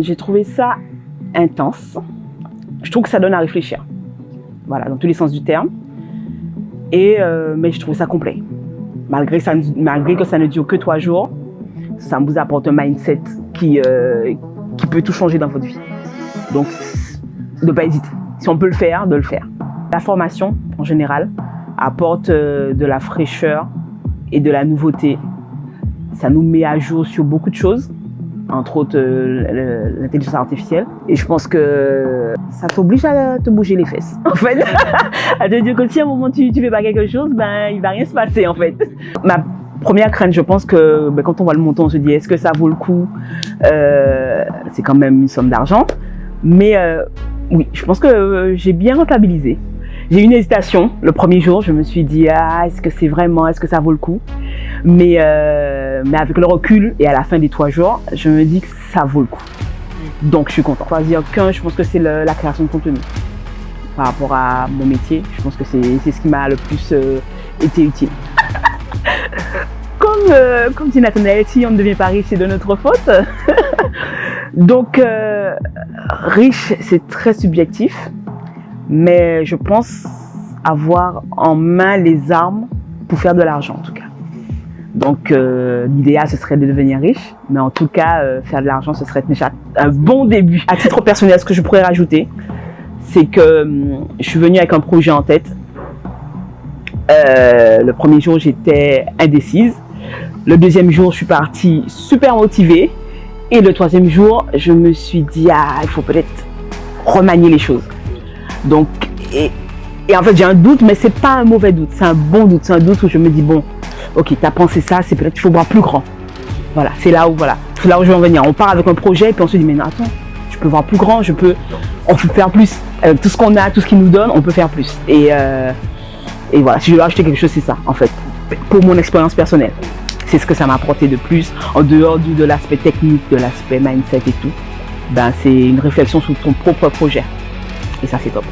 J'ai trouvé ça intense. Je trouve que ça donne à réfléchir. Voilà, dans tous les sens du terme. Mais je trouve ça complet. Malgré que ça ne dure que 3 jours, ça vous apporte un mindset qui peut tout changer dans votre vie. Donc, de ne pas hésiter. Si on peut le faire, de le faire. La formation, en général, apporte de la fraîcheur et de la nouveauté. Ça nous met à jour sur beaucoup de choses, entre autres l'intelligence artificielle. Et je pense que ça t'oblige à te bouger les fesses, en fait. À te dire que si à un moment tu fais pas quelque chose, ben il va rien se passer, en fait. Ma première crainte, je pense que quand on voit le montant, on se dit est-ce que ça vaut le coup? C'est quand même une somme d'argent. Mais oui, je pense que j'ai bien rentabilisé. J'ai eu une hésitation le premier jour, je me suis dit est-ce que ça vaut le coup? Mais avec le recul et à la fin des 3 jours, je me dis que ça vaut le coup. Donc je suis contente. Choisir qu'un, je pense que c'est la création de contenu. Par rapport à mon métier, je pense que c'est ce qui m'a le plus été utile. Comme dit Nathanaël, si on ne devient pas riche, c'est de notre faute. Donc riche, c'est très subjectif. Mais je pense avoir en main les armes pour faire de l'argent, en tout cas. Donc, l'idéal, ce serait de devenir riche. Mais en tout cas, faire de l'argent, ce serait déjà un bon début. À titre personnel, ce que je pourrais rajouter, c'est que je suis venue avec un projet en tête. Le premier jour, j'étais indécise. Le deuxième jour, je suis partie super motivée. Et le troisième jour, je me suis dit, il faut peut-être remanier les choses. Donc, et en fait, j'ai un doute, mais c'est pas un mauvais doute, c'est un bon doute. C'est un doute où je me dis, bon, ok, t'as pensé ça, c'est peut-être qu'il faut voir plus grand. Voilà, c'est là où je vais en venir. On part avec un projet, puis on se dit, mais non, attends, je peux voir plus grand, on peut faire plus. Avec tout ce qu'on a, tout ce qu'il nous donne, on peut faire plus. Et voilà, si je dois acheter quelque chose, c'est ça, en fait, pour mon expérience personnelle. C'est ce que ça m'a apporté de plus, en dehors de l'aspect technique, de l'aspect mindset et tout. Ben, c'est une réflexion sur ton propre projet. Et ça, c'est top.